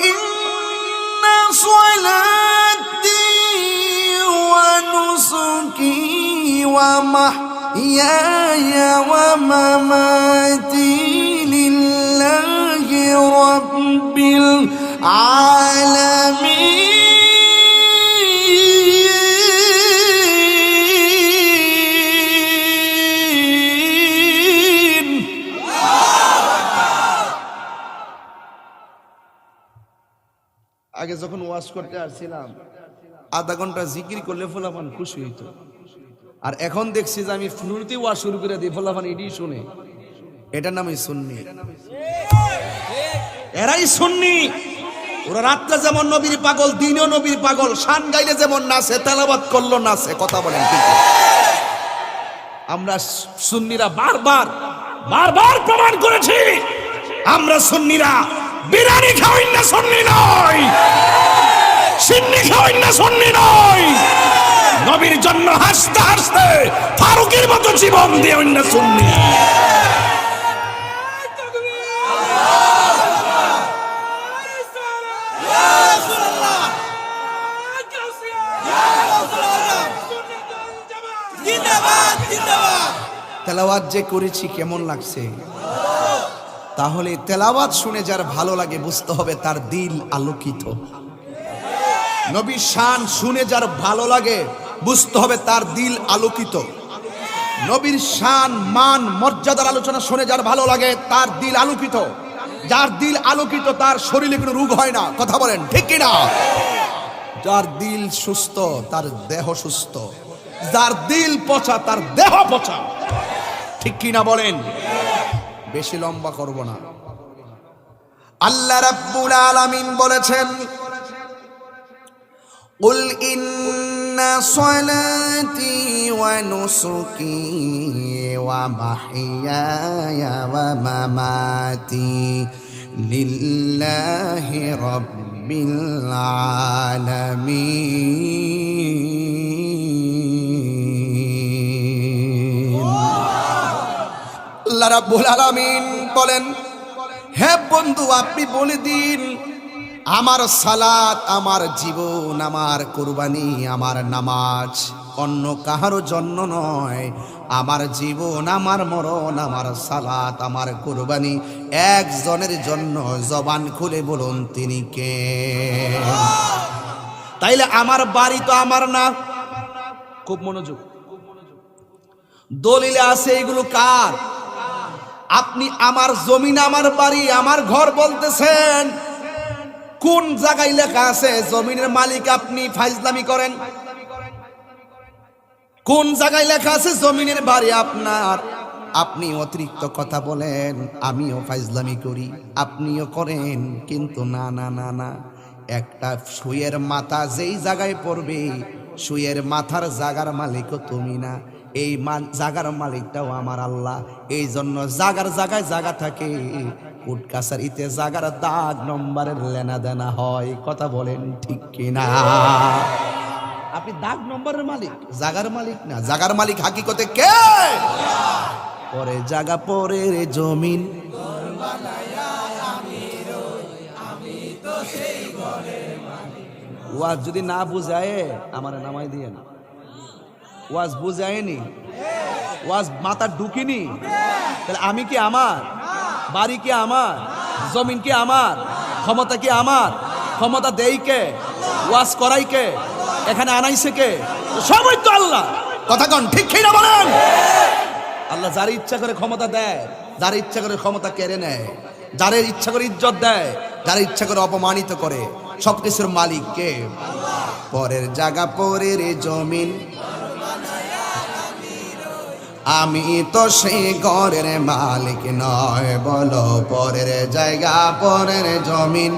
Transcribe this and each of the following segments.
ইন্না সলাতি ওয়া নুসুকি ওয়া মাহইয়ায়া ওয়া মামাতি লিল্লাহি রাব্বিল আলামিন। আগে যখন ওয়াজ করতে আসছিলাম আধা ঘন্টা জিকির করলে ফলাফান খুশি হইতো, আর এখন দেখছি যে আমি শুরুতেই ওয়াজ শুরু করে দিই, ফলাফান এটাই শুনে। এটার নামই সুন্নি। এরাই সুন্নি। ওরা রাত্রে যেমন নবীর পাগল, দিনেও নবীর পাগল। শান গাইলে যেমন নাচে, তেলাওয়াত করলো নাচে। কথা বলেন ঠিক? আমরা সুন্নিরা বারবার বারবার প্রমাণ করেছি, আমরা সুন্নিরা বিরিয়ানি খাওয়াই না সুন্নি নয়, সিন্নি খাওয়াই না সুন্নি নয়। নবীর জন্য হাসতে হাসতে ফারুকের মতো জীবন দিয়ে অন্য সুন্নি। তেলাওয়াত যে করেছি কেমন লাগছে? তাহলে তেলাওয়াত শুনে যার ভালো লাগে বুঝতে হবে তার দিল আলোকিত। নবীর শান শুনে যার ভালো লাগে বুঝতে হবে তার দিল আলোকিত। নবীর শান মান মর্যাদার আলোচনা শুনে যার ভালো লাগে তার দিল আলোকিত। যার দিল আলোকিত তার শরীরে কোনো রোগ হয় না। কথা বলেন ঠিক কিনা? যার দিল সুস্থ তার দেহ সুস্থ, যার দিল পচা তার দেহ পচা। ঠিক কিনা বলেন? বেশি লম্বা করব না। আল্লাহ রাব্বুল আলামিন বলেছেন, কুল ইন্না সলাতি ওয়া নুসুকি ওয়া মাহইয়ায়া ওয়া মামাতি লিল্লাহি রাব্বিল আলামিন। আল্লাহ রাব্বুল আলামিন বলেন, হে বন্ধু আপনি বলে দিন আমার সালাত, আমার জীবন, আমার কুরবানি, আমার নামাজ অন্য কাহারও জন্য নয়। আমার জীবন, আমার মরণ, আমার সালাত, আমার কুরবানি একজনের জন্য। জবান খুলে বলুন তিনি কে? তাইলে আমার বাড়ি তো আমার না। খুব মনোযোগ। দলিলে আছে এগুলো কার? আপনি আমার জমিন, আমার বাড়ি, আমার ঘর বলতেছেন, কোন জায়গায় লেখা আছে জমিনের মালিক আপনি? ফাইজলামি করেন। কোন জায়গায় লেখা আছে জমিনের বাড়ি আপনার? আপনি অতিরিক্ত কথা বলেন, আমিও ফাইজলামি করি, আপনিও করেন। কিন্তু না না না না, একটা সুয়ের মাথা যেই জায়গায় পড়বে সুয়ের মাথার জাগার মালিকও তুমি না, এই জাগার মালিকটাও আমার আল্লাহ। এই জন্য জাগার জায়গায় জায়গা থাকে, কোর্ট কাছারিতে জাগার দাগ নম্বরের লেনা দেনা হয়। কথা বলেন ঠিক কিনা? আপনি দাগ নম্বরের মালিক, জাগার মালিক না। জাগার মালিক হাকিকতে কে? পরে জাগা পরে রে জমিন, ওয়াজ যদি না বুঝায় আমার নামাই দিয়ে না। ওয়াজ বুঝায়নি, ওয়াজ মাথা ঢুকিনি, তাহলে আমি কি আমার? বাড়ি কি আমার? জমিন কি আমার? ক্ষমতা কি আমার? ক্ষমতা দেই কে? ওয়াজ করাই কে? এখানে আনাইছে কে? সবই তো আল্লাহ। কথা কন ঠিক কিনা বলেন? আল্লাহ যার ইচ্ছা করে ক্ষমতা দেয়, যার ইচ্ছা করে ক্ষমতা কেড়ে নেয়, যার ইচ্ছা করে ইজ্জত দেয়, যার ইচ্ছা করে অপমানিত করে। সবকিছুর মালিক কে? পরের জায়গা পরের জমিন, আমি তো সেই ঘরের মালিক নয়। বলো পরের জায়গা পরের জমিন,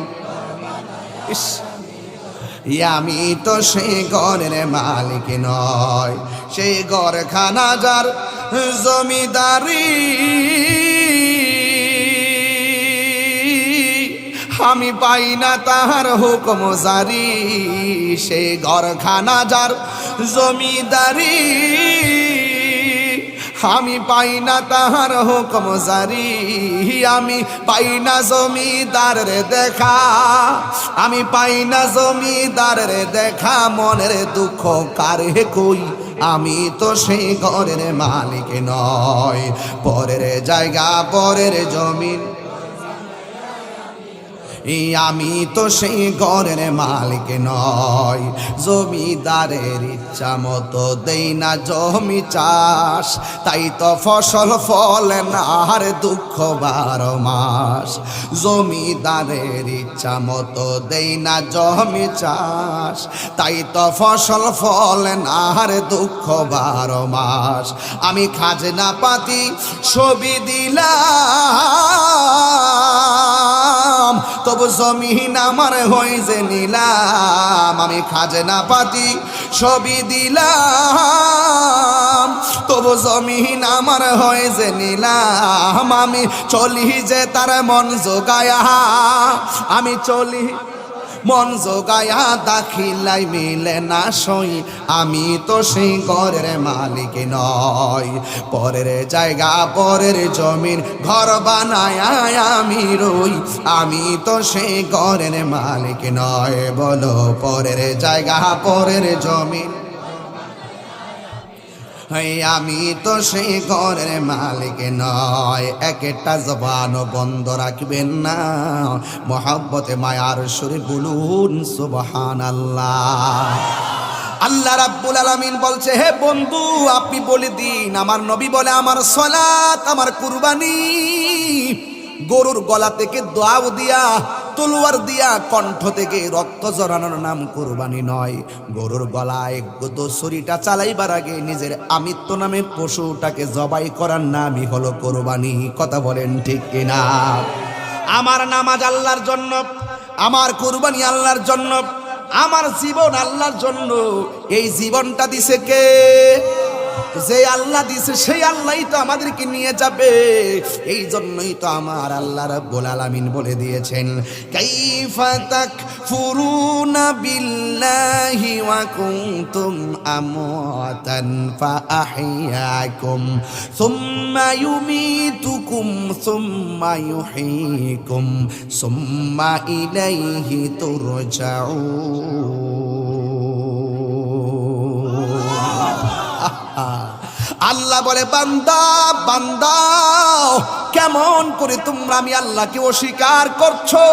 আমি তো সেই ঘরের মালিক নয়। সেই ঘরখানা যার জমিদারি, আমি পাই না তাহার হুকুম জারি। সেই ঘরখানা যার জমিদারি, আমি পাই না তাহার হুকুম জারি, আমি পাই না জমিদারের দেখা, আমি পাই না জমিদারের দেখা, মনের দুঃখ কারে কই, আমি তো সেই ঘরের মালিক নয়। পরের জায়গা পরের জমিন, আমি তো সেই ঘরের মালিক নয়। জমিদারের ইচ্ছা মতো দেই না জমি চাষ, তাই তো ফসল ফলে না আর দুঃখ 12 মাস। জমিদারের ইচ্ছা মতো দেই না জমি চাষ, তাই তো ফসল ফলে না আর দুঃখ 12 মাস। আমি খাজনা পাতি ছবি দিলাম, তবু জমিন আমার হয়ে যে নিলাম। আমি খাজনা পাতি ছবি দিলাম, তবু জমিন আমার হয়ে যে নিলাম। আমি চলি যে তার মন জোগায়া, আমি চলি মন জোগায়া, দাখিলাই মিলে না সই, আমি তো সেই ঘরের মালিক নয়। পরের জায়গা পরের জমিন ঘর বানায় আমি রই, আমি তো সেই ঘরের মালিক নয়। বলো পরের জায়গা পরের জমিন, আমি তো সেই ঘরের মালিক নয়। একটা জবান বন্ধ রাখবেন না, মহব্বতে মায়ার সুরে বলুন সুবহানাল্লাহ। আল্লাহ রাব্বুল আলামিন বলছে, হে বন্ধু আপনি বলে দিন, আমার নবী বলে আমার সালাত আমার কুরবানি। গরুর গলা থেকে দাও দিয়া, তলোয়ার দিয়া, কণ্ঠ থেকে রক্ত জড়ানোর নাম কুরবানি নয়। গরুর গলায় ছুরিটা চালাইবার আগে নিজের আমিত্ব নামে পশুটাকে জবাই করার নামই হলো কুরবানি। কথা বলেন ঠিক কিনা? আমার নামাজ আল্লাহর জন্য, আমার কুরবানি আল্লাহর জন্য, আমার জীবন আল্লাহর জন্য। এই জীবনটা দিছে কে? যে আল্লাহ দিছে সেই আল্লাহই তো আমাদেরকে নিয়ে যাবে। এই জন্যই তো আমার আল্লাহ রাব্বুল আলামিন বলে দিয়েছেন, কাইফা তাকফুরুনা বিল্লাহি ওয়া কুনতুম আমওয়াতান ফাআহইয়াকুম সুম্মা ইউমীতুকুম সুম্মা ইউহয়ীকুম সুম্মা ইলাইহি তুরজাউন। আল্লাহ বলে, বান্দা বান্দা কেমন করে তোমরা আমি আল্লাহকে অস্বীকার করছো,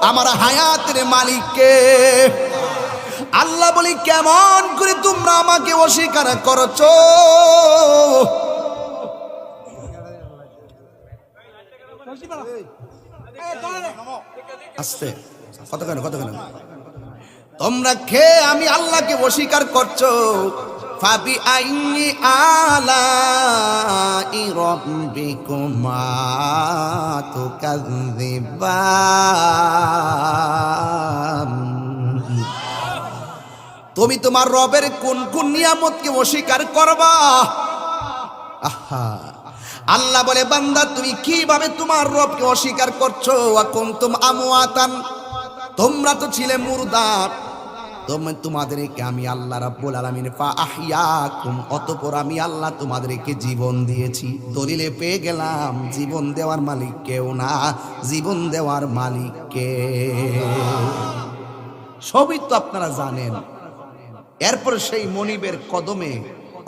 আমার হায়াতের মালিককে। আল্লাহ বলি, কেমন করে তোমরা আমাকে অস্বীকার করছো। আস্তে কত কেন তোমরা খেয়ে আমি আল্লাহকে অস্বীকার করছো। ফাবি আইনি আলাই রাব্বিকুমা তুকাযযিবান। তুমি তোমার রবের কোন কোন নিয়ামতকে অস্বীকার করবা? আহা, আল্লাহ বলে, বান্দা তুমি কিভাবে তোমার রবকে অস্বীকার করছো? ওয়া কুনতুম আমওয়াতান, তোমরা তো ছিলে মুর্দা, তোমাদেরকে আমি আল্লাহ রাব্বুল আলামিন ফাআহইয়াকুম, অতঃপর আমি আল্লাহ তোমাদেরকে জীবন দিয়েছি। দলিলে পেয়ে গেলাম জীবন দেওয়ার মালিক কেউ না, জীবন দেওয়ার মালিক কে? সবই তো আপনারা জানেন। এরপর সেই মনিবের কদমে,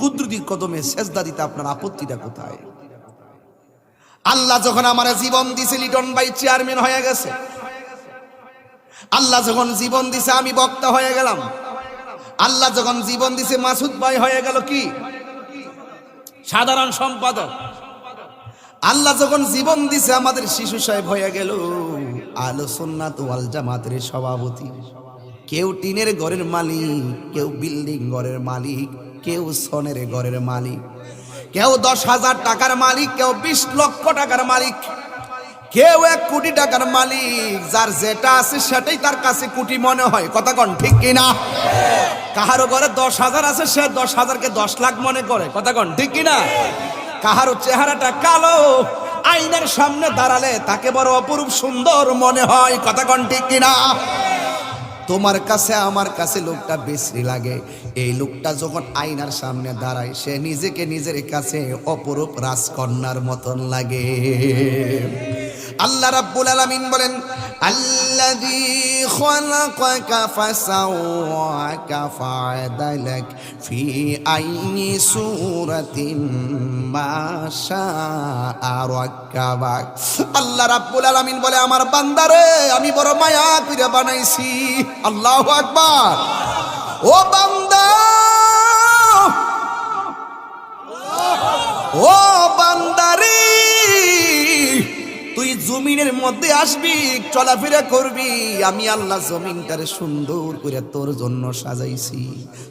কুদরতির কদমে সেজদা দিতে আপনার আপত্তিটা কোথায়? আল্লাহ যখন আমার জীবন দিছে, লিটন ভাই চেয়ারম্যান হয়ে গেছে। আল্লাহ যখন জীবন দিছে আমি বক্তা হয়ে গেলাম। আল্লাহ যখন জীবন দিছে মাসুদ ভাই হয়ে গেল কি সাধারণ সম্পাদক। আল্লাহ যখন জীবন দিছে আমাদের শিশু সাহেব হয়ে গেল আহলে সুন্নাত ওয়াল জামাতের সভাপতি। কেউ টিনের ঘরের মালিক, কেউ বিল্ডিং ঘরের মালিক, কেউ সনের ঘরের মালিক, কেউ 10,000 টাকার মালিক, কেউ 20 লক্ষ টাকার মালিক, কেউ 1 কোটি টাকার মালিক। যার যেটা আছে সেটাই তার কাছে কোটি মনে হয়। কথা কন ঠিক কিনা? কাহারো ঘরে 10,000 আছে, সে 10,000কে 10 লাখ মনে করে। কথা কন ঠিক কিনা? কাহারো চেহারাটা কালো, আয়নার সামনে দাঁড়ালে তাকে বড় অপরূপ সুন্দর মনে হয়। কথা কন ঠিক কিনা? তোমার কাছে আমার কাছে লোকটা বিশ্রী লাগে। এই লোকটা যখন আয়নার সামনে দাঁড়ায় সে নিজেকে নিজের কাছে অপরূপ রাজকন্যার মতন লাগে। আল্লাহ রাব্বুল আলামিন বলেন, আল্লাযী খালাকাকা ফাসাওয়াকা ফাআদালাক ফি আইয়ি সূরাতিন মা শাআ রাক্কাবাক। আল্লাহ রাব্বুল আলামিন বলে, আমার বান্দারে আমি বড় মায়া করে বানাইছি। আল্লাহু আকবার। ও বান্দা, ও বান্দারে, তুই জমিনের মধ্যে আসবি, চলাফেরা করবি, আমি আল্লাহ জমিনটারে সুন্দর করে তোর জন্য সাজাইছি।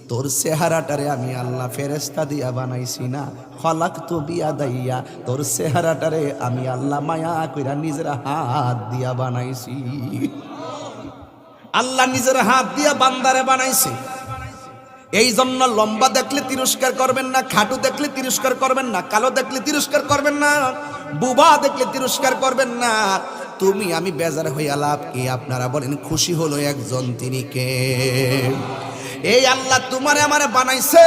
তোর চেহারাটারে আমি আল্লাহ ফেরেশতা দিয়া বানাইছি না, খলাকতু বিয়াদাইয়া। তোর চেহারাটারে আমি আল্লাহ মায়া কইরা নিজের হাত দিয়া বানাইছি। আল্লাহ নিজের হাত দিয়া বান্দারে বানাইছে। এই জন্য লম্বা দেখলে তিরস্কার করবেন না, খাটু দেখলে তিরস্কার করবেন না, কালো দেখলে তিরস্কার করবেন না, বুবা দেখলে তিরস্কার করবেন না। তুমি আমি বেজার হইয়া লাভ কি? আপনারা বলেন খুশি হলো একজন, তিনি কে? এই আল্লাহ তোমারে আমারে বানাইছে।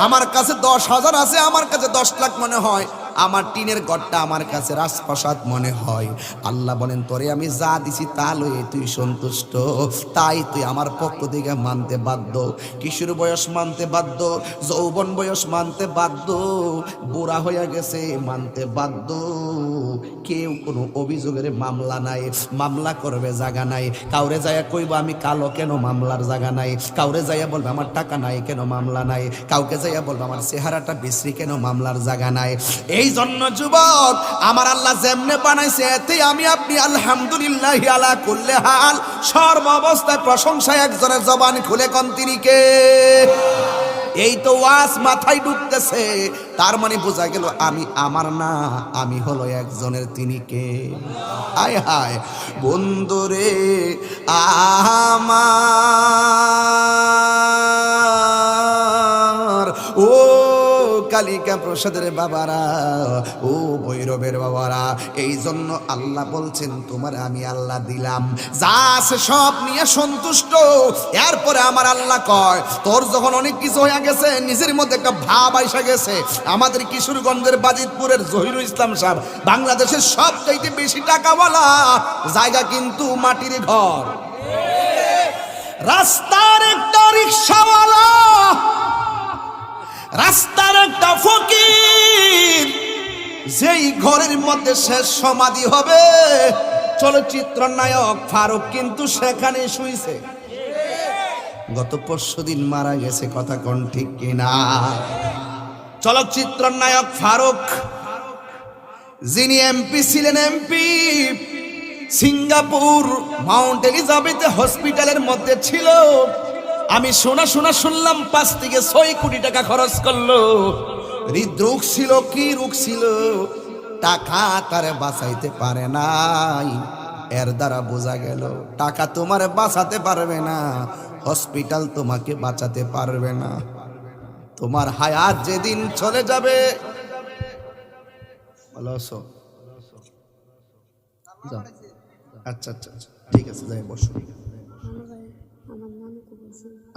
আমার কাছে 10,000 আছে, আমার কাছে 10 লাখ মনে হয়। আমার টিনের ঘরটা আমার কাছে রাজপ্রাসাদ মনে হয়। আল্লাহ বলেন, তোরে আমি যা দিছি তা লয়ে তুই সন্তুষ্ট, তাই তুই আমার পক্ষ থেকে মানতে বাধ্য। কিশোর বয়স মানতে বাধ্য, যৌবন বয়স মানতে বাধ্য, বুড়া হয়ে গেছে মানতে বাধ্য। কেউ কোনো অভিযোগের মামলা নাই, মামলা করবে জায়গা নাই। কাউরে যাইয়া কইব আমি কালো, কেন মামলার জায়গা নাই। কাউরে যাইয়া বলবে আমার টাকা নাই, কেন মামলা নাই। কাউকে যাইয়া বলবে আমার চেহারাটা বিশ্রী, কেন মামলার জায়গা নাই। এই জন্য যুবক, আমার আল্লাহ যেমনে বানাইছে এতে আমি আপনি আলহামদুলিল্লাহ আলা কুল্লি হাল, সর্ব অবস্থায় প্রশংসা একজনের জবান খুলে কোন তিনি কে? এই তো ওয়াজ মাথায় ঢুকতেছে, তার মানে বোঝা গেল আমি আমার না, আমি হলো একজনের, তিনি কে? হায় হায় বন্ধুরে আমার, ও কালিকা প্রসাদের বাবারা, ও ভৈরবের বাবারা, এই জন্য আল্লাহ বলছেন তোমার আমি আল্লাহ দিলাম, যা আছে সব নিয়ে সন্তুষ্ট। এরপরে আমার আল্লাহ কয়, তোর যখন অনেক কিছু হয়ে গেছে, নিজের মধ্যে একটা ভাব আইসা গেছে। আমাদের কিশোরগঞ্জের বাজিতপুরের জহিরুল ইসলাম সাহেব বাংলাদেশের সবচাইতে বেশি টাকাওয়ালা, জায়গা কিন্তু মাটির ঘর। রাস্তার একটা রিক্সাওয়ালা, রাস্তার একটা ফকির, যেই ঘরের মধ্যে শেষ সমাধি হবে চলচ্চিত্র নায়ক ফারুক কিন্তু সেখানে শুইছে। গত পরশুদিন মারা গেছে, কথা কোন ঠিক কিনা? চলচ্চিত্র নায়ক ফারুক, যিনি এমপি ছিলেন, এমপি সিঙ্গাপুর মাউন্ট এলিজাবেথ হসপিটালের মধ্যে ছিল। আমি শুনলাম 5 থেকে 6 কোটি টাকা খরচ করলো। হৃদরোগ ছিল, কি রোগ ছিল, টাকা তারে বাঁচাইতে পারে নাই। এর দ্বারা বোঝা গেল টাকা তোমার বাঁচাতে পারবে না, হসপিটাল তোমাকে বাঁচাতে পারবে না। তোমার হায়াত যেদিন চলে যাবে, আচ্ছা আচ্ছা আচ্ছা ঠিক আছে, যাই বসো।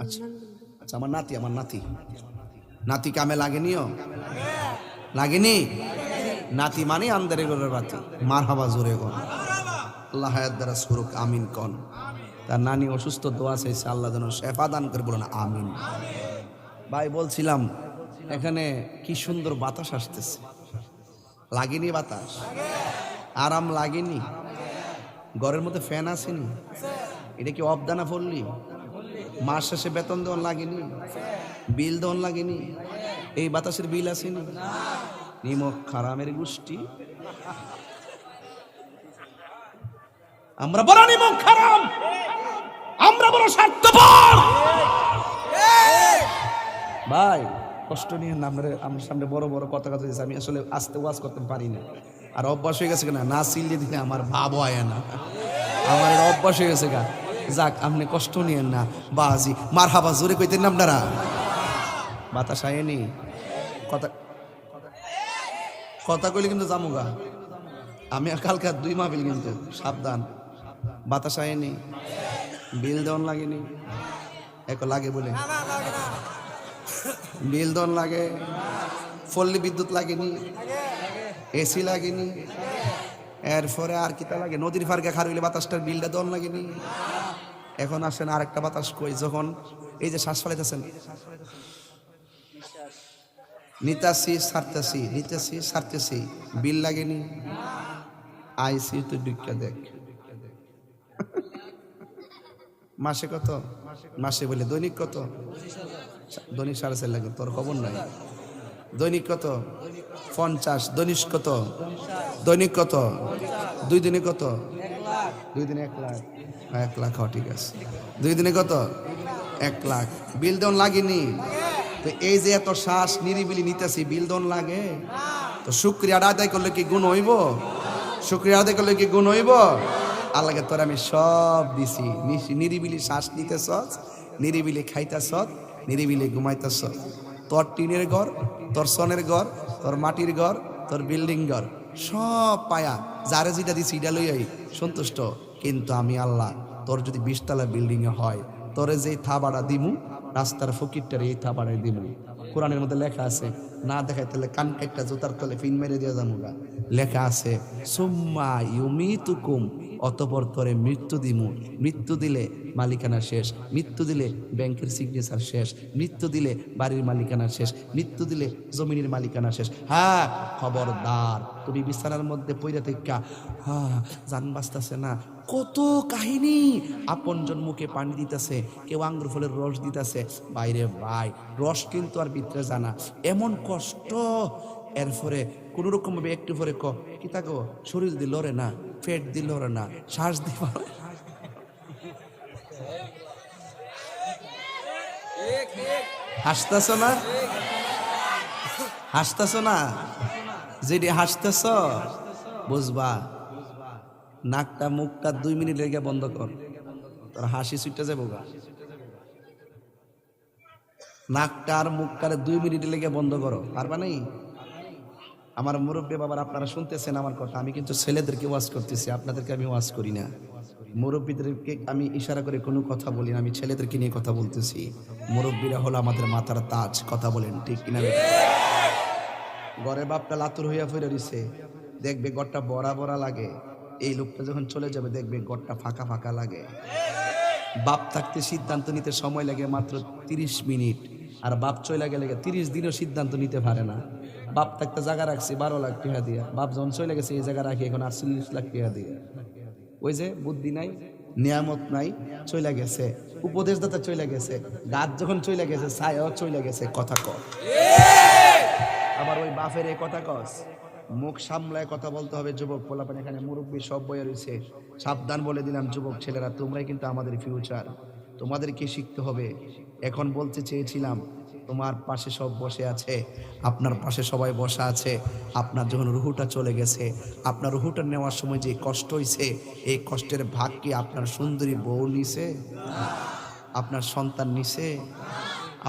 আচ্ছা আচ্ছা, আমার নাতি কামে লাগেনিও, লাগেনি? নাতি মানে আন্দারে গোলের বাতি। মারহাবা জোরে কোন, আল্লাহ হায়াত দ্বারা সুরুক, আমিন কোন। তার নানি অসুস্থ, দোয়া চাইছে আল্লাহ যেন শেফা দান করে, বলুন আমিন। ভাই বলছিলাম এখানে কি সুন্দর বাতাস আসতেছে, লাগেনি বাতাস? আরাম লাগেনি? ঘরের মধ্যে ফ্যান আসেনি? এটা কি অবদানা পড়লি? মাস শেষে বেতন দেওয়ান লাগেনি? বিল দেওয়ান লাগেনি? এই বাতাসের বিল আসেনি? নিমক খারামের গোষ্ঠী, আমরা বড় নিমক খারাম, আমরা বড় স্বার্থপর। ভাই কষ্ট নিয়ে আমার সামনে বড় বড় কথা দিয়েছে, আমি আসলে আস্তে ওয়াজ করতে পারি না। আর অভ্যাস হয়ে গেছে কিনা, না চিল্লিয়ে দিলে আমার ভাব হয় না, আমার অভ্যাস হয়ে গেছে গা। যাক, আপনি কষ্ট নিয়েন না, বাজি মারহাবা জোরে কইতেন না আপনারা। বাতাস আয়েনি, কথা কইলে কিন্তু জামুগা। আমি কালকে 2 মাহফিল, কিন্তু সাবধান, বাতাস আয়েনি। বিল দেওয়ান লাগেনি? এক লাগে বলে বিল দেওয়ান লাগে? পল্লী বিদ্যুৎ লাগেনি? এসি লাগেনি? এরপরে আর কিতা লাগে? নদীর ফারকা খার হইলে বাতাসটার বিলটা দেওয়ান লাগেনি? এখন আসেন আরেকটা বাতাস কই, যখন এই যে শ্বাস ফেলাইতেছেন, নিতাসি ছাড়তেছি, নিতেছি ছাড়তেছি, বিল লাগেনি? আইসি তো দুইটা দেখ মাসে কত? মাসে বলে দৈনিক কত? দৈনিক 4.5 লাগে, তোর খবর নাই। দৈনিক কত? 50। দৈনিক কত? দৈনিক কত? 2 দিনে কত? 2 দিনে 1 লাখ। 1 লাখ, ঠিক আছে। 2 দিনে কত? 1 লাখ। বিল দেন লাগেনি? তো এই যে এত শ্বাস নিরিবিলি নিতেছি, বিল দেন লাগে? তো শুকরিয়া আদায় করলে কি গুণ হইব? শুকরিয়া আদায় করলে কি গুণ হইব? আল্লাহকে তোর আমি সব দিছি, নিরিবিলি শ্বাস নিতেছ, নিরিবিলি খাইতেছ, নিরিবিলি ঘুমাইতেছ। তোর টিনের ঘর, তোর সনের ঘর, তোর মাটির ঘর, তোর বিল্ডিং ঘর সব পায়া যারে যেটা দিছি এটা লইয়াই সন্তুষ্ট। কিন্তু আমি আল্লাহ, তোর যদি 20 তলা বিল্ডিং এ হয়, তোরে যেই থাবাড়া দিমু, রাস্তার ফকিরটারে এই থাবাড়াই দিমু। কোরআনের মধ্যে লেখা আছে, না দেখাই তাহলে কান কাটটা জুতার তলে ফিন মেরে দিয়ে যামুগা। লেখা আছে সুম্মা ইউমিতুকুম, অতঃপর তোরে মৃত্যু দিমু। মৃত্যু দিলে মালিকানা শেষ, মৃত্যু দিলে ব্যাংকের সিগনেচার শেষ, মৃত্যু দিলে বাড়ির মালিকানা শেষ, মৃত্যু দিলে জমিনের মালিকানা শেষ। হ্যাঁ, খবরদার তুমি বিছানার মধ্যে পইরা থেকে জান বাঁচতেছে না, কত কাহিনী। আপনজন মুখে পানি দিতেছে, কেউ আঙ্গুর ফলের রস দিতেছে, বাইরে ভাই রস কিন্তু আর ভিতরে জানা এমন কষ্ট। এরপরে কোন রকম ভাবে একটু পরে কি থাকো, শরীর দিল রে না, পেট দিল রে না, শ্বাস দিব, হাসতেছ না? হাসতেছ না? যেটি হাসতেছ বুঝবা, নাকটা মুখটা 2 মিনিট লেগে বন্ধ কর, তোর হাসি ছুটে যাবো গা। নাকটা আর মুখটারে 2 মিনিট লেগে বন্ধ করো, পারবা নাই? আমার মুরব্বী বাবার, আপনারা শুনতেছেন আমার কথা, আমি কিন্তু ছেলেদেরকে ওয়াজ করতেছি, আপনাদেরকে আমি ওয়াজ করি না। মুরব্বীদেরকে আমি ইশারা করে কোনো কথা বলি না, আমি ছেলেদেরকে নিয়ে কথা বলতেছি। মুরব্বীরা হলো আমাদের মাথার তাজ, কথা বলেন ঠিক কিনা? ঘরে বাপটা লাতুর হইয়া ফিরে দিছে, দেখবে ঘরটা বড়া বড়া লাগে। এই লোকটা যখন চলে যাবে দেখবে ঘরটা ফাঁকা ফাঁকা লাগে। বাপ থাকতে সিদ্ধান্ত নিতে সময় লাগে মাত্র 30 মিনিট, আর বাপ চলে গেলে 30 দিনও সিদ্ধান্ত নিতে পারে না। বাপ থাকতে জায়গা রাখছি 12 লাখ টাকা দিয়া, বাপ যখন চলে গেছে এই জায়গা রাখি এখন 48 লাখ টাকা দিয়া। ওই যে বুদ্ধি নাই, নিয়ামত নাই, চলে গেছে। উপদেশদাতা চলে গেছে, গাছ যখন চলে গেছে ছায়াও চলে গেছে। কথা ক, আবার ওই বাপের এই কথা কস, মুখ সামলায় কথা বলতে হবে। যুবক পোলাপান এখানে মুরব্বী সব বয়ে রয়েছে, সাবধান বলে দিলাম যুবক ছেলেরা, তোমরাই কিন্তু আমাদের ফিউচার, তোমাদেরকে শিখতে হবে। এখন বলতে চেয়েছিলাম, তোমার পাশে সব বসে আছে, আপনার পাশে সবাই বসা আছে। আপনার যখন রুহুটা চলে গেছে, আপনার রুহুটা নেওয়ার সময় যে কষ্ট হয়েছে, এই কষ্টের ভাগ কি আপনার সুন্দরী বউ নিছে? আপনার সন্তান নিছে?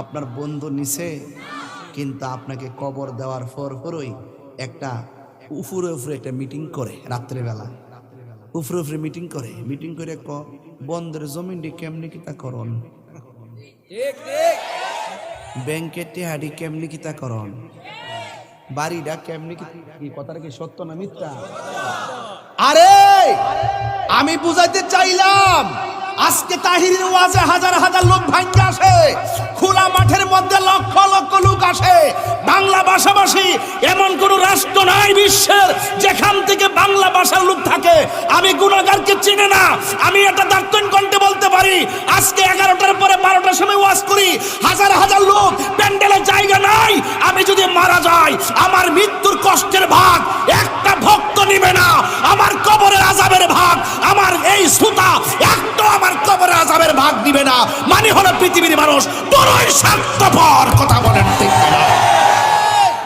আপনার বন্ধু নিছে? কিন্তু আপনাকে কবর দেওয়ার পরই একটা উপরে একটা মিটিং করে, রাত্রেবেলা উপরে মিটিং করে বন্ধের জমিনটি কেমনি কিতা করন, ব্যাংকের টেহাডি কেমনি কিতা করন, বাড়িটা কেমনি কি, কথাটা কি সত্য না মিথ্যা? আরে আমি বুঝাইতে চাইলাম, আজকে তাহিরের ওয়াজে হাজার হাজার লোক ভাঙ্গে আসে, খোলা মাঠের মধ্যে লক্ষ লক্ষ লোক আসে। বাংলা ভাষাভাষী এমন কোন রাষ্ট্র নাই বিশ্বের যেখান থেকে বাংলা ভাষার লোক থাকে। আমি গুনাহগারকে চিনি না, আমি এটা দায়িত্বহীন কণ্ঠে বলতে পারি। আজকে 11টার পরে 12টার সময় ওয়াজ করি, হাজার হাজার লোক, প্যান্ডেলে জায়গা নাই। আমি যদি মারা যাই, আমার মৃত্যুর কষ্টের ভাগ একটা ভক্ত নিবে না। আমার কবরের আযাবের ভাগ আমার এই সুতা একটা আমার কবরের আযাবের ভাগ দিবে না। মানে হলো পৃথিবীর মানুষ বড়ই স্বার্থপর, কথা বলেন ঠিক না?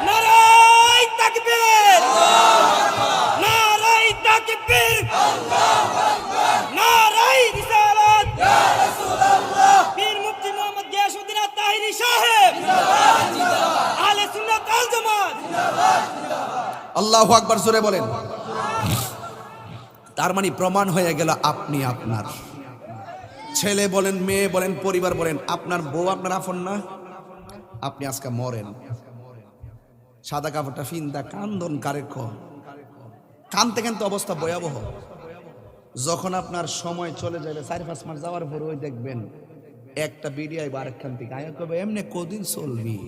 নারায়ে তাকবীর, নারায়ে তাকবীর, আল্লাহু আকবার, নারায়ে রিসালাত, ইয়া রাসূলুল্লাহ। পীর মুফতি মুহাম্মদ গিয়াসউদ্দিন আত-তাহিরি সাহেব জিন্দাবাদ, জিন্দাবাদ। আহলে সুন্নাত ওয়াল জামাত জিন্দাবাদ, জিন্দাবাদ। আল্লাহু আকবার জোরে বলেন। তার মানে প্রমাণ হয়ে গেল আপনি আপনার। ছেলে বলেন, মেয়ে বলেন, পরিবার বলেন, আপনার বউ আপনার আপন না? আপনি আজকে মরেন, সাদা কাপড়টা ফিন্দা কান্দন কারে কানতে কানতে অবস্থা ভয়াবহ। যখন আপনার সময় চলে যাবে 4-5 মাস যাওয়ার পর ওই দেখবেন একটা বিড়ি আইব আরেকখান থেকে আয়া কবে এমনি কদিন চলবি,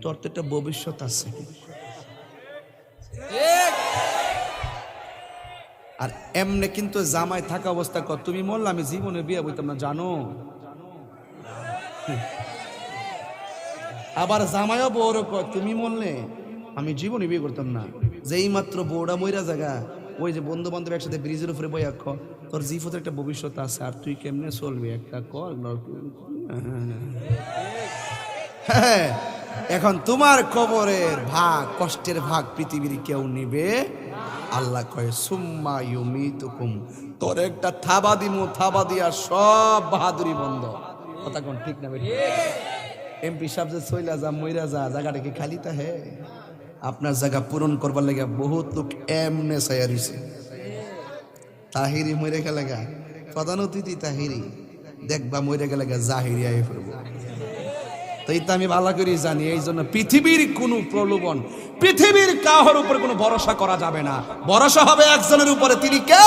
তোর তো একটা ভবিষ্যৎ আছে। আর এমনি কিন্তু জামাই থাকা অবস্থা কর তুমি মরলে আমি জীবনে বিয়ে বইতাম না, জানো? আবার জামাইও বউর কর তুমি মরলে আমি জীবনে বিয়ে করতাম না। যেই মাত্র বউটা মইরা জায়গা ওই যে বন্ধু বান্ধব একসাথে ব্রিজের উপরে বই আখ তোর জীবনের একটা ভবিষ্যৎ আছে, আর তুই কেমনে চলবি একটা কর। হ্যাঁ, এখন তোমার কবরের ভাগ, কষ্টের ভাগ পৃথিবীর কেউ নিবে। আল্লাহ কয় সুম্মা ইউমিতুকুম, তোর একটা থাবা দিমু, থাবা দিয়া সব বাহাদুরি বন্ধ। কথা কোন ঠিক না? এমপি সাহেব যে চইলা যা মইরা যা, জায়গাটা কি খালি তা? হে, আপনার জায়গা পূরণ করবার লাগে বহুত লোক এমনে চাইয়া রইছে। তাহিরি মরে গেলে গা, প্রধান অতিথি তাহিরি দেখবা মরে গেলে গা জাহিরি আই ফিরব। তো এটা আমি ভালো করে জানি। এই জন্য পৃথিবীর কোনো প্রলোভন, পৃথিবীর কাহার উপরে কোনো ভরসা করা যাবে না। ভরসা হবে একজনের উপরে, তিনি কে?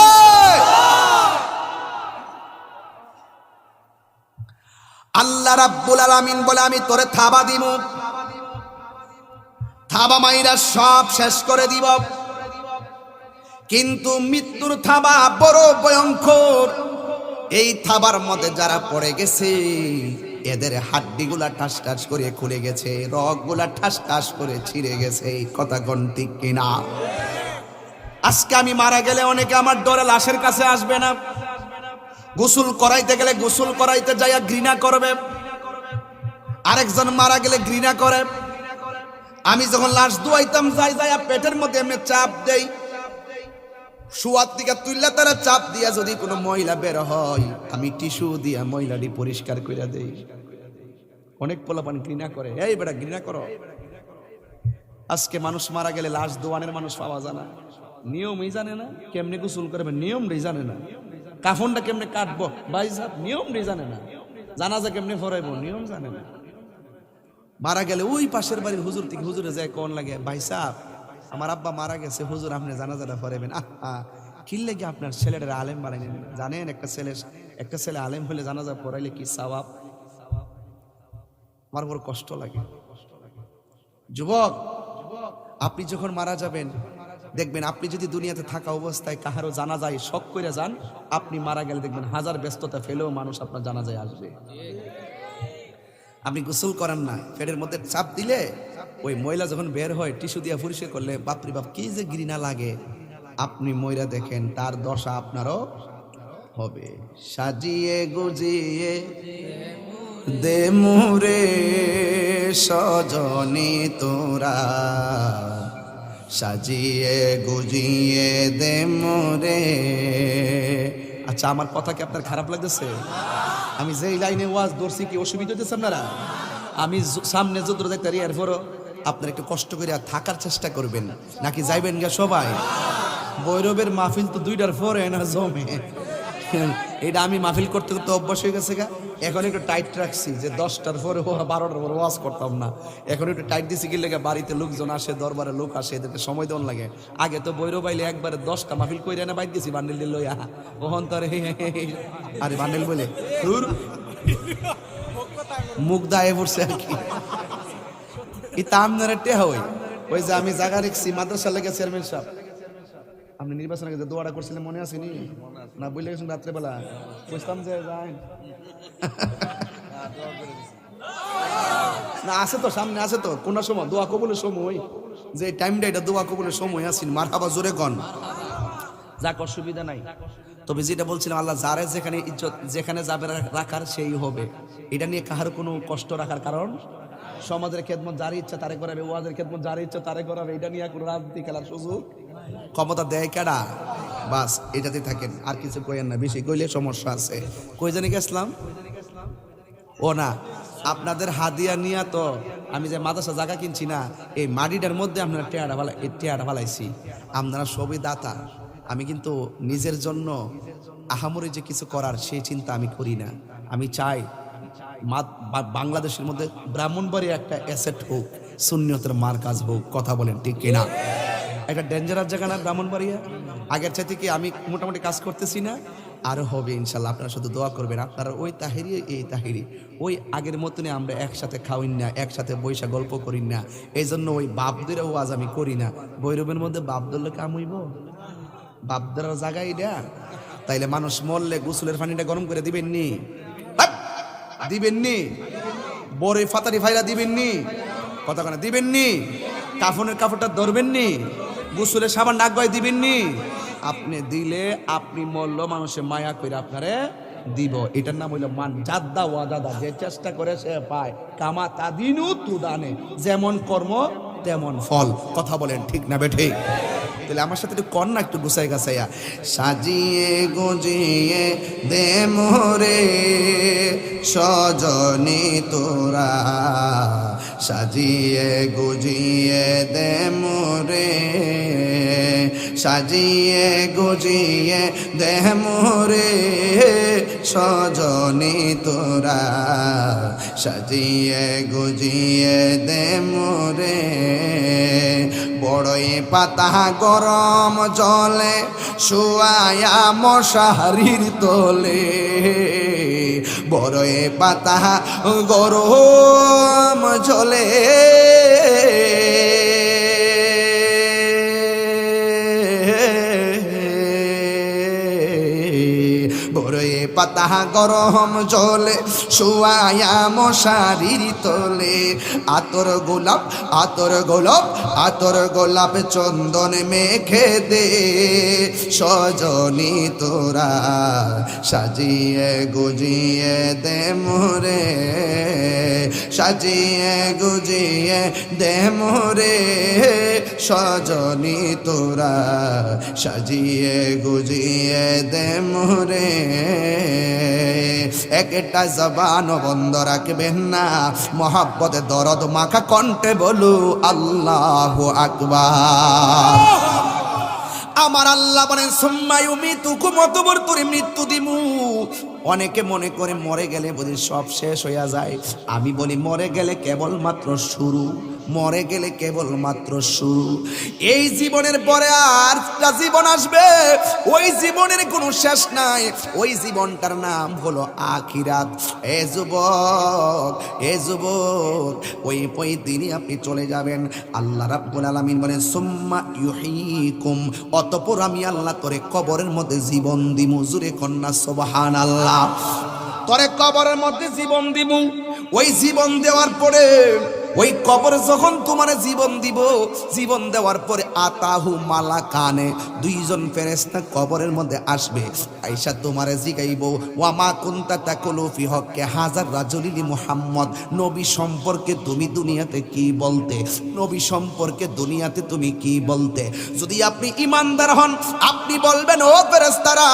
আল্লাহ রাব্বুল আলামিন বলে আমি তোরে থাবা দিমু, থাবা মাইরা সব শেষ করে দিব। কিন্তু মৃত্যুর থাবা বড় ভয়ঙ্কর। এই থাবার মধ্যে যারা পড়ে গেছে এদের হাড্ডিগুলা ঠাস ঠাস করে খুলে গেছে, রগগুলা ঠাস ঠাস করে ছিঁড়ে গেছে। কথা কোন ঠিক কিনা? আজকে আমি মারা গেলে অনেকে আমার ডরে লাশের কাছে আসবে না। গোসল করাইতে গেলে গোসল করাইতে যাইয়া ঘৃণা করবে। আরেকজন মারা গেলে ঘৃণা করে। আমি যখন লাশ ধুয়াইতাম যাই যাইয়া পেটের মধ্যে এমনি চাপ দেই, শুয়ার দিকে তুললে তারা চাপ দিয়া যদি কোনো মহিলা বের হয় আমি টিস্যু দিয়া মহিলাটি পরিষ্কার করে দেই। অনেক পোলাপান ঘৃণা করে, এই বেটা ঘৃণা করো। আজকে মানুষ মারা গেলে লাশ দোয়ানের মানুষ পাওয়া যায় না, নিয়মই জানে না। কেমনে গোসল করবে নিয়মটাই জানে না। কাফনটা কেমনে কাটবো ভাই সাহেব নিয়মটাই জানে না। জানাজা কেমনে ফরাইবো নিয়ম জানে না। মারা গেলে ওই পাশের বাড়ির হুজুর থেকে হুজুরে যায় কোন লাগে, ভাই সাহেব আমার আব্বা মারা গেছে, হুজুর আপনি জানাজাটা ফরাইবেন। কি লেগে আপনার ছেলেটার আলেম বানাইলেন? জানেন একটা ছেলে আলেম হলে জানাজা পড়াইলে কি সওয়াব? আমার বড় কষ্ট লাগে। যুবক, আপনি যখন মারা যাবেন দেখবেন, আপনি যদি দুনিয়াতে থাকা অবস্থায় কাহারও জানাজায় শখ করে যান, আপনি মারা গেলে দেখবেন হাজার ব্যস্ততা ফেলেও মানুষ আপনার জানাজায় আসবে। আপনি গোসল করেন না, পেটের মধ্যে চাপ দিলে ওই ময়লা যখন বের হয় টিস্যু দিয়ে পরিষ্কার করলে বাপরে বাপ কি যে ঘৃণা লাগে। আপনি ময়লা দেখেন, তার দশা আপনারও হবে। সাজিয়ে গুজিয়ে দে মুরে সজনী তোরা, সাজিয়ে গুজিয়ে দে মোরে। আচ্ছা, আমার কথা কি আপনার খারাপ লাগতেছে? আমি যেই লাইনে ওয়াজ ধরছি কি অসুবিধা হতেছে আপনারা? আমি সামনে যত দেখতে পারি এরপরও আপনারা একটু কষ্ট করে থাকার চেষ্টা করবেন, নাকি যাইবেন গা সবাই? বৈরবের মাহফিল তো 2টার পরে না জমে। এটা আমি মাহফিল করতে করতে অভ্যাস হয়ে গেছে গা। এখন একটু টাইট রাখছি যে 10টার পরে 12টার পরে ওয়াজ করতাম না। এখন একটু টাইট দিছি কি লেগে, বাড়িতে লোকজন আসে, দরবারে লোক আসে, এদেরকে সময় দেওয়ার লাগে। আগে তো বৈরব আইলে একবারে 10টা মাহফিল কইরা না বাইর গেছি বান্ডেল দিল লইয়া। ওহন তো আরে বান্ডেল বলে মুখ দায়ে পড়ছে আর কি। এটা আপনারা টেহা ওই যে আমি জায়গা রেখছি মাদ্রাসা লেগে চেয়ারম্যান সাহেব, আপনি নির্বাচন আগে যে দোয়াটা করছিলেন মনে আসেনি? না বললে গেছেন রাত্রেবেলা বুঝতাম যে না আছে তো, সামনে আছে তো, কোন সময় দোয়া কবুলের সময়, যে টাইমটা এটা দোয়া কবুলের সময় আসেন। মারহাবা জোরে গন, যাক অসুবিধা নাই। তবে যেটা বলছিলাম, আল্লাহ যারে যেখানে ইজ্জত যেখানে যাবে রাখার সেই হবে। এটা নিয়ে কাহার কোনো কষ্ট রাখার কারণ, সমাজের খেদমত যার ইচ্ছা তারে করাবে, ওয়াজের খেদমত যার ইচ্ছা তারে করাবে। এটা নিয়ে কোনো রাজনীতি খেলার সুযোগ ক্ষমতা দেয় কেডা? বাস এটাতে থাকেন, আর কিছু কইেন না, বেশি কইলে সমস্যা আছে। কই জানি গেছিলাম? ও না, আপনাদের হাদিয়া নিয়া তো আমি যে মাদ্রাসা জায়গা কিনছি না, এই মাটিটার মধ্যে আপনারা টেয়াটা ফালাইছি। আপনারা সবই দাতা, আমি কিন্তু নিজের জন্য আহামরি যে কিছু করার সেই চিন্তা আমি করি না। আমি চাই বাংলাদেশের মধ্যে ব্রাহ্মণবাড়ির একটা অ্যাসেট হোক, সুন্নিয়তের মার্কাজ হোক। কথা বলেন ঠিক কিনা? একটা ডেঞ্জারাস জায়গা না ব্রাহ্মণবাড়িয়া? আগের চাইতে কি আমি মোটামুটি কাজ করতেছি না? আরো হবে ইনশাল্লাহ। আপনারা শুধু দোয়া করবেন। আপনারা ওই তাহিরি এই তাহিরি ওই আগের মতনই আমরা একসাথে খাওয়াই না, একসাথে বৈশা গল্প করি না। এই জন্য ওই বাপদের ওয়াজ আমি করি না। বৈরবের মধ্যে বাপদুল্লাহ কাম হইব? বাপদের জায়গায় এটা? তাইলে মানুষ মরলে গোসলের পানিটা গরম করে দিবেননি? দিবেননি? বরে ফাতারি ফাইলা দিবেননি? কথা কেন দিবেননি? কাফনের কাপড়টা ধরবেননি? গোসলের সাবান নাক গায়ে দিবেননি? আপনি দিলে আপনি মরল মানুষের মায়া করে আপনারে দিব। এটার নাম হইল মান জাদ্দা ওয়াদাদা। যে চেষ্টা করে সে পায়। কামা তাদিনু তুদানে, যেমন কর্ম তেমন ফল। কথা বলেন ঠিক না বেঠে? তাহলে আমার সাথে একটু কর না, একটু গুছাই গাছাইয়া। সাজিয়ে গুজিয়ে দে মোরে সজনী তোরা, সাজিয়ে গুজিয়ে দে মোরে, সাজিয়ে গুজিয়ে দে মোরে সজনী তোরা, সাজিয়ে গুজিয়ে দে মোরে। বড়ই পাতা গরম জলে শুয়ায়া মশারির তোলে, বড়ই পাতা গরম জলে বড়ই পাতা গরম জলে শুয়ায়া মশারির তোলে। আতর গোলাপ আতর গোলাপ আতর গোলাপ চন্দন মেখে দে সজনী তোরা, সাজিয়ে গুজিয়ে দে মোরে, সাজিয়ে গুজিয়ে দে মোরে সজনী তোরা, সাজিয়ে গুজিয়ে দে মোরে। একটা জবান বন্ধ রাখবেন না, মহাব্বতে দরদ মাখা কণ্ঠে বলু আল্লাহু আকবার। আমার আল্লাহ বলেন সুম্মা ইউমিতুকুম, অতঃপর তোরে মৃত্যু দিমু। অনেকে মনে করে মরে গেলে বুঝি সব শেষ হইয়া যায়। আমি বলি মরে গেলে কেবলমাত্র শুরু, মরে গেলে কেবলমাত্র শুরু। এই জীবনের পরে আর একটা জীবন আসবে, ওই জীবনের কোনো শেষ নাই। ওই জীবনটার নাম হলো আখিরাত। এ যুবক, এ যুবক, ওই দিনই আপনি চলে যাবেন। আল্লাহ রাব্বুল আলামিন বলেন সুম্মা ইউহয়িকুম, অতঃপর আমি আল্লাহ তোরে কবরের মধ্যে জীবন দিমু। জুরে কন্যা সুবহানাল্লাহ। তোরে কবরের মধ্যে জীবন দিমু। ওই জীবন দেওয়ার পরে ওই কবরে যখন তোমার জীবন দিব, জীবন দেওয়ার পরে আতাহু মালাকানে, দুইজন ফেরেশতা কবরের মধ্যে আসবে। আয়েশা তোমারে জিগাইব ওয়ামা কুনতা তাকুলু ফি হক্কে হাজার রাজুলিলি মুহাম্মদ, নবী সম্পর্কে তুমি দুনিয়াতে কি বলতে? নবী সম্পর্কে দুনিয়াতে তুমি কি বলতে? যদি আপনি ঈমানদার হন, আপনি বলবেন ও ফেরেশতারা,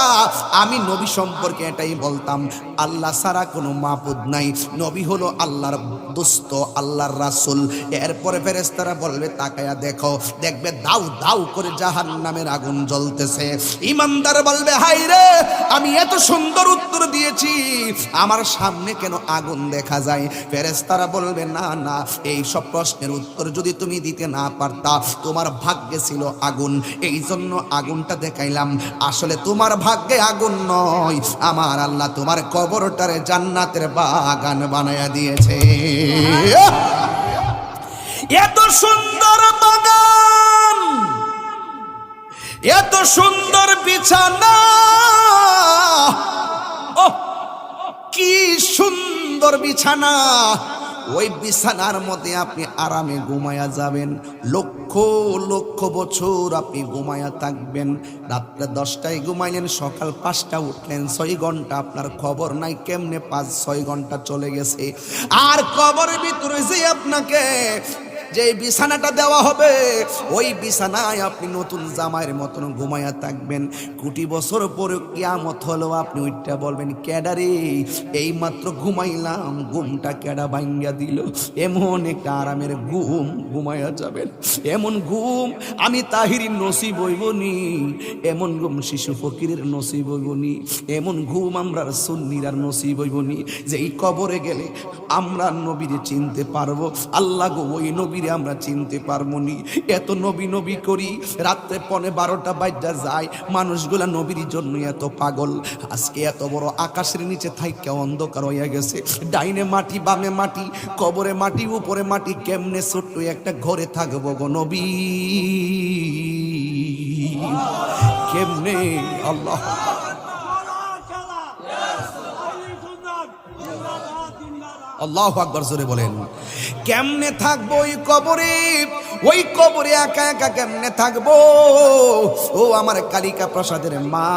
আমি নবী সম্পর্কে এটাই বলতাম, আল্লাহ ছাড়া কোনো মাবুদ নাই, নবী হলো আল্লাহর দোস্ত, আল্লাহর রাসূল। এরপরে ফেরেশতারা বলবে তাকায়া দেখো, দেখবে দাউ দাউ করে জাহান্নামের আগুন জ্বলতেছে। ঈমানদার বলবে হায় রে, আমি এত সুন্দর উত্তর দিয়েছি, আমার সামনে কেন আগুন দেখা যায়? ফেরেশতারা বলবে না না, এই সব প্রশ্নের উত্তর যদি তুমি দিতে না পারতা, তোমার ভাগ্যে ছিল আগুন, এই জন্য আগুনটা দেখাইলাম। আসলে তোমার ভাগ্যে আগুন নয়, আমার আল্লাহ তোমার কবরটারে জান্নাতের বাগান বানায়া দিয়েছে। এত সুন্দর বাগান, এত সুন্দর বিছানা, ও কি সুন্দর বিছানা! ওই বিছানার মধ্যে আপনি আরামে ঘুমায়া যাবেন, লক্ষ লক্ষ বছর আপনি ঘুমায়া থাকবেন। রাত্রে 10টায় ঘুমাইলেন, সকাল 5টা উঠলেন, 6 ঘন্টা আপনার খবর নাই কেমনে 5-6 ঘন্টা চলে গেছে। আর কবরের ভিতরে যে আপনাকে যে বিছানাটা দেওয়া হবে ওই বিছানায় আপনি নতুন জামাইয়ের মতন ঘুমায়া থাকবেন। কোটি বছর পরে কিয়ামত হলো আপনি ওইটা বলবেন কেডারে এই মাত্র ঘুমাইলাম, ঘুমটা কেডা ভাঙ্গা দিল। এমন একটা আরামের ঘুম ঘুমায়া যাবেন, এমন ঘুম আমি তাহিরির নসিব হইবনি, এমন ঘুম শিশু ফকিরের নসিব হইবনি, এমন ঘুম আমরা সুন্নিরার নসিব হইবনি যে এই কবরে গেলে আমরা নবীরে চিনতে পারবো। আল্লাহ গো ওই নবীরে আমরা চিনতে পারবো নি। এত নবী নবী করি, রাত্রে 11-12টা বাজা যায়, মানুষগুলা নবীর জন্য এত পাগল। আজকে এত বড় আকাশের নিচে থাইকা অন্ধকার হইয়া গেছে, ডাইনে মাটি বামে মাটি, কবরে মাটি উপরে মাটি, কেমনে ছোট্ট একটা ঘরে থাকবো গো নবী, কেমনে? আল্লাহ আল্লাহু আকবার জোরে বলেন। কেমনে থাকবো ওই কবরে? ওই কবরে একা একা কেমনে থাকবো? ও আমার কালিকা প্রসাদের মা,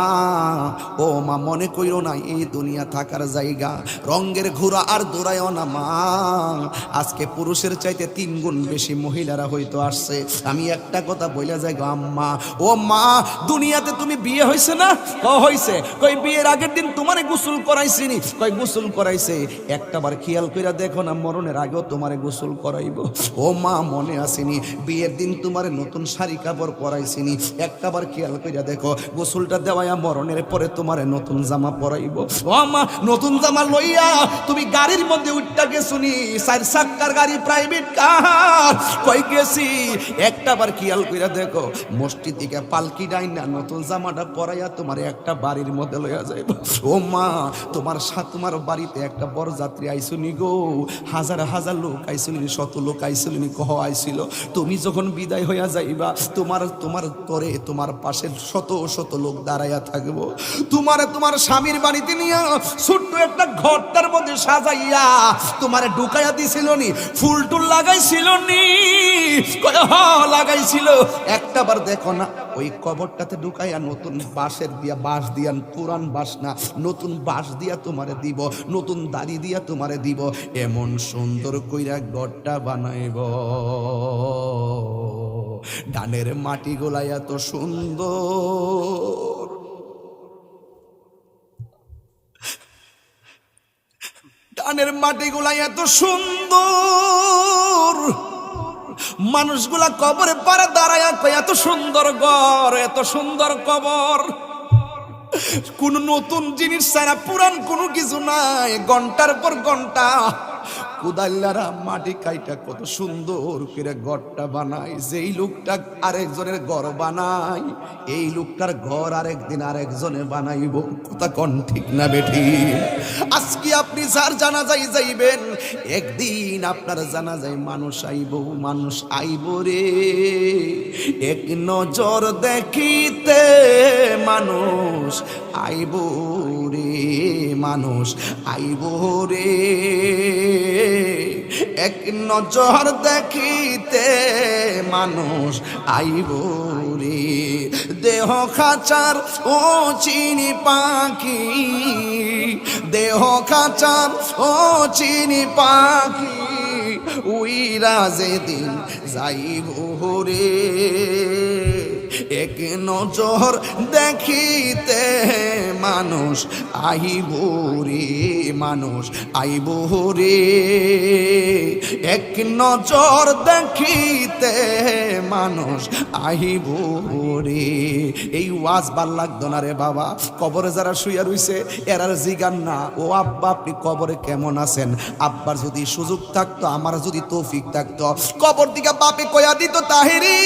ও মা মনে কইরো না এই দুনিয়া থাকার জায়গা, রঙ্গের ঘোড়া আর দৌড়ায়ও না মা। আজকে পুরুষের চাইতে 3 গুণ বেশি মহিলারা হয়তো আসছে। আমি একটা কথা বইলা যাই গো আম্মা, ও মা দুনিয়াতে তুমি বিয়ে হয়েছে না? হয়েছে। কই বিয়ের আগের দিন তোমারে গোসল করাইছিনি? কই গোসল করাইছে। একটাবার খেয়াল কইরা দেখো না মরণের আগেও তোমারে গোসল করাইব। ও মা মনে আসেনি বিয়ের দিন তোমারে নতুন শাড়ি কাপড় পরাইছিনি? একটাবার খেয়াল কইরা দেখো গোসলটা দেওয়ায়া মরণের পরে তোমারে নতুন জামা পরাইব। ও মা নতুন জামা লইয়া তুমি গাড়ির মধ্যে উঠটা গেছুনি, 4 চাক্কার গাড়ি প্রাইভেট কার, কই গেছি? একটাবার খেয়াল কইরা দেখো মসজিদ থেকে পালকি ডাইনা নতুন জামাটা পরাইয়া তোমারে একটা বাড়ির মধ্যে লইয়া যাইব। ও মা তোমার তোমার বাড়িতে একটা বরযাত্রী আইসুনি গো, হাজার হাজার লোক আইসুনি, শত লোক আইসুনি, কহ আইছিল। তুমি যখন বিদায় হইয়া যাইবা তোমার তরে তোমার পাশে শত শত লোক দাঁড়াইয়া থাকবো। তোমার স্বামীর বাড়িতে নিয়ে ছোট্ট একটা ঘরটার মধ্যে সাজাইয়া তোমারে ঢুকাইয়া দিছিল নি? ফুল টুল লাগাইছিল নি? লাগাইছিল। একটাবার দেখো না ওই কবরটাতে ঢুকাইয়া নতুন বাঁশের দিয়া, বাঁশ দিয়া, পুরান বাঁশ না নতুন বাঁশ দিয়া তোমারে দিব, নতুন দাড়ি দিয়া তোমারে দিব, এমন সুন্দর কইরা ঘরটা বানাইব। ডানের মাটি গোলা এত সুন্দর, ডানের মাটি গোলা এত সুন্দর, মানুষগুলা কবরে পারে দাঁড়ায় এত সুন্দর ঘর, এত সুন্দর কবর, কোন নতুন জিনিস ছাড়া পুরান কোনো কিছু নাই। ঘন্টার পর ঘন্টা কুদাল্লারা মাটি কাইটা কত সুন্দর করে ঘরটা বানায়। যেই লোকটা আরেকজনের ঘর বানায়, এই লোকটার ঘর আরেকদিন আরেকজনে বানাইব। কথা কোন ঠিক না বেঠি? আজকে আপনি যার জানাজায় যাইবেন, একদিন আপনার জানাজায় মানুষ আইব, মানুষ আইব রে। এক নজর দেখিতে মানুষ আইব রে, মানুষ আইব রে। এক নজর দেখিতে মানুষ আইব রে। দেহ খাঁচার ও চিনি পাখি, দেহ খাঁচার ও চিনি পাখি, উইরা যেদিন যাইব রে। এক নজর দেখিতে মানুষ আইব রে, মানুষ আইব রে। এক নজর দেখিতে মানুষ আইব রে। এই ওয়াজ ভাল লাগতো না রে বাবা। কবরে যারা শুইয়া রইছে এরার জিগান না, ও আব্বা আপনি কবরে কেমন আছেন? আব্বার যদি সুযোগ থাকতো, আমার যদি তৌফিক থাকতো, কবর দিকে বাপে কয়া দিত তাহিরি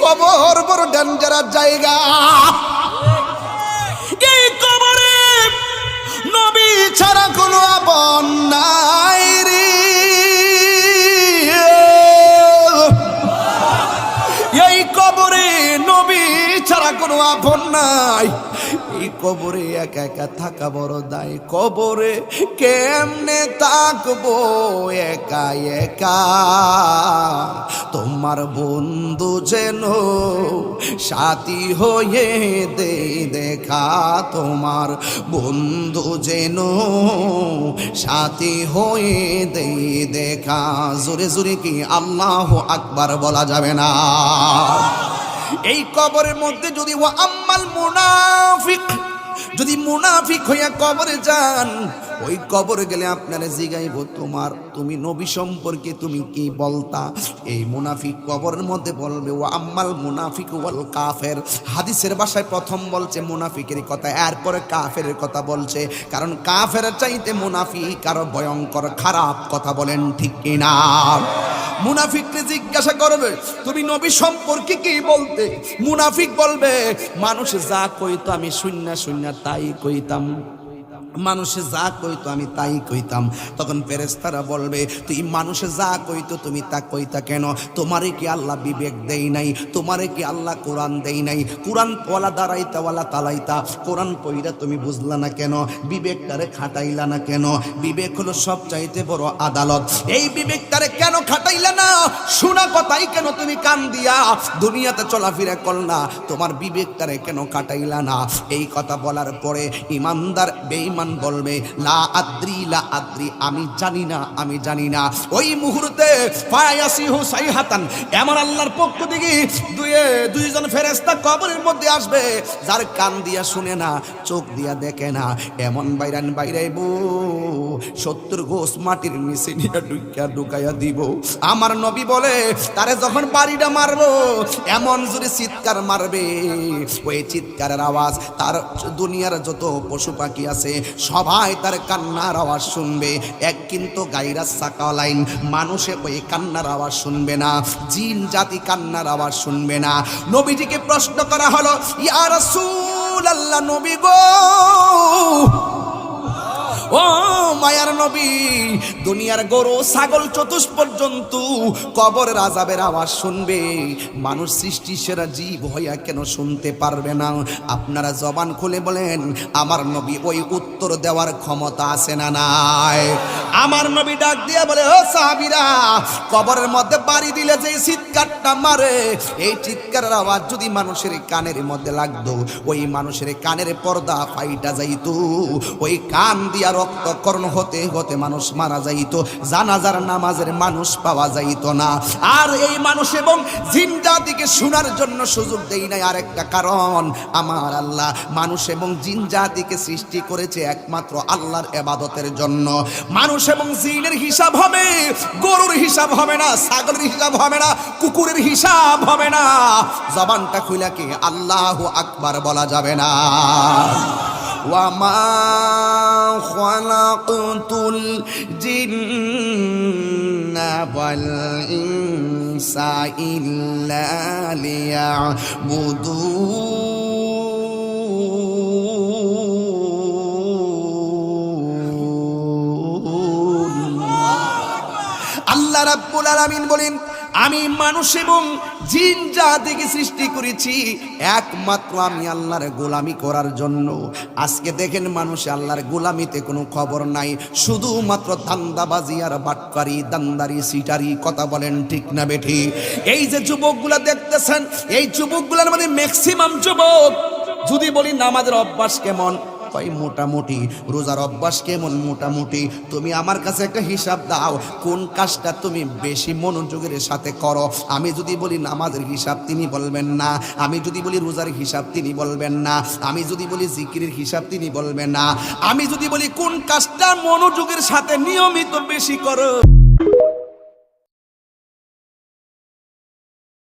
কবর বড় ডেঞ্জারাস জায়গা। এই কবরে নবী ছাড়া কোনো আপন নাই রে। এই কবরে নবী ছাড়া কোনো আপন নাই। এই কবরে একা একা থাকা বড় দায়। কবরে কেমনে থাকবো একা একা, তোমার বন্ধু যেন সাথী হয়ে দে দেখা, তোমার বন্ধু যেন সাথী হয়ে দে দেখা। জোরে জোরে কি আল্লাহু আকবার বলা যাবে না? এই কবরের মধ্যে যদি ওয়া আম্মাল মুনাফিক, যদি মুনাফিক হইয়া কবরে যান, ওই কবরে গেলে আপনারা জিগাইব তুমি নবী সম্পর্কে তুমি কি বলতা? এই মুনাফিক কবরের মধ্যে বলবে ওয়া আম্মাল মুনাফিক ওয়াল কাফের। হাদিসের ভাষায় প্রথম বলছে মুনাফিকের কথা, এরপরে কাফেরের কথা বলছে, কারণ কাফের চাইতে মুনাফিক আরো ভয়ঙ্কর খারাপ। কথা বলেন ঠিক কিনা? মুনাফিককে জিজ্ঞাসা করবে তুমি নবী সম্পর্কে কি বলতে? মুনাফিক বলবে মানুষে যা কইতো আমি শূন্য শূন্য তাই কইতাম, মানুষে যা কইতো আমি তাই কইতাম। তখন ফেরেশতারা বলবে তুই মানুষে যা কইতো তুমি তা কইতা কেন? তোমারে কি আল্লাহ বিবেক দেই নাই? তোমারে কি আল্লাহ কোরআন দেই নাই? কোরআন ওয়ালা দাঁড়াইতা ওয়ালা তালাইতা, কোরআন পইরা তুমি বুঝলা না কেন? বিবেকটারে খাটাইলা না কেন? বিবেক হলো সবচাইতে বড় আদালত। এই বিবেকটারে কেন খাটাইলা না? শোনা কথাই কেন তুমি কান দিয়া দুনিয়াতে চলাফেরা করলা? তোমার বিবেকটারে কেন খাটাইলা না? এই কথা বলার পরে ইমানদার বেঈমান বলবে লা আদ্রি লা আদ্রি, আমি জানি না, আমি জানি না। ওই মুহূর্তে ফায়াসিহু সাইহাতান, এমন আল্লাহর পক্ষ থেকে দুইজন ফেরেশতা কবরের মধ্যে আসবে, যার কান দিয়া শুনে না, চোখ দিয়া দেখে না, এমন বাইরান বাইরাইবো 70 গোস মাটির নিচে নিয়ে ঢুকাইয়া দিব। আমার নবী বলে তারে যখন বাড়িটা মারবো এমন জোরে চিৎকার মারবে, ওই চিৎকারের আওয়াজ তার দুনিয়ার যত পশু পাখি আছে সবাই তার কান্নার আওয়াজ শুনবে। এক কিন্তু গায়রা সাকালাইন মানুষে ওই কান্নার আওয়াজ শুনবে না, জিন জাতি কান্নার আওয়াজ শুনবে না। নবীজিকে প্রশ্ন করা হলো ইয়া রাসূলুল্লাহ, নবী গো, ও মায়ার নবী, দুনিয়ার গরু ছাগল চতুষ্পদ জন্তু কবরের আযাবের আওয়াজ শুনবে, মানুষ সৃষ্টি সেরা জীব হইয়া কেন শুনতে পারবে না? আপনারা জবান খুলে বলেন আমার নবী ওই উত্তর দেওয়ার ক্ষমতা আছে না নাই? আমার নবী ডাক দিয়া বলে ও সাহাবীরা, কবরের মধ্যে বাড়ি দিলে যে চিৎকারটা মারে, এই চিৎকারের আওয়াজ যদি মানুষের কানের মধ্যে লাগতো, ওই মানুষের কানের পর্দা ফাইটা যাইতো, ওই কান দিয়া রক্তকর্ণ হতে হতে মানুষ মারা যাইত, জানাজার নামাজের মানুষ পাওয়া যাইত না। আর এই মানুষ এবং জিন জাতিকে শোনার জন্য সুযোগ দেই নাই আরেকটা কারণ, আমার আল্লাহ মানুষ এবং জিন জাতিকে সৃষ্টি করেছে একমাত্র আল্লাহর ইবাদতের জন্য। মানুষ এবং জিনের হিসাব হবে, গরুর হিসাব হবে না, ছাগলের হিসাব হবে না, কুকুরের হিসাব হবে না। জবানটা খুলে কি আল্লাহু আকবার বলা যাবে না? وَمَا خَلَقْتُ الْجِنَّ وَالْإِنسَ إِلَّا لِيَعْبُدُونَ। আল্লাহ রাব্বুল আলামিন বলেন আমি মানুষ এবং জিন জাতিকে সৃষ্টি করেছি একমাত্র আমি আল্লাহর গোলামি করার জন্য। আজকে দেখেন মানুষ আল্লাহর গোলামিতে কোনো খবর নাই, শুধুমাত্র ধান্দাবাজি আর বাটকারি, দান্দারি, সিটারি। কথা বলেন ঠিক না বেঠি? এই যে যুবকগুলা দেখতেছেন, এই যুবকগুলার মধ্যে ম্যাক্সিমাম যুবক যদি বলি নামাজের অভ্যাস কেমন, কই মোটামুটি। রোজার অভ্যাস কেমন, মোটামুটি। তুমি আমার কাছে একটা হিসাব দাও, কোন কাজটা তুমি বেশি মনোযোগের সাথে করো। আমি যদি বলি নামাজের হিসাব, তিনি বলবেন না। আমি যদি বলি রোজার হিসাব, তিনি বলবেন না। আমি যদি বলি জিকিরের হিসাব, তিনি বলবেন না। আমি যদি বলি কোন কাজটা মনোযোগের সাথে নিয়মিত বেশি করো,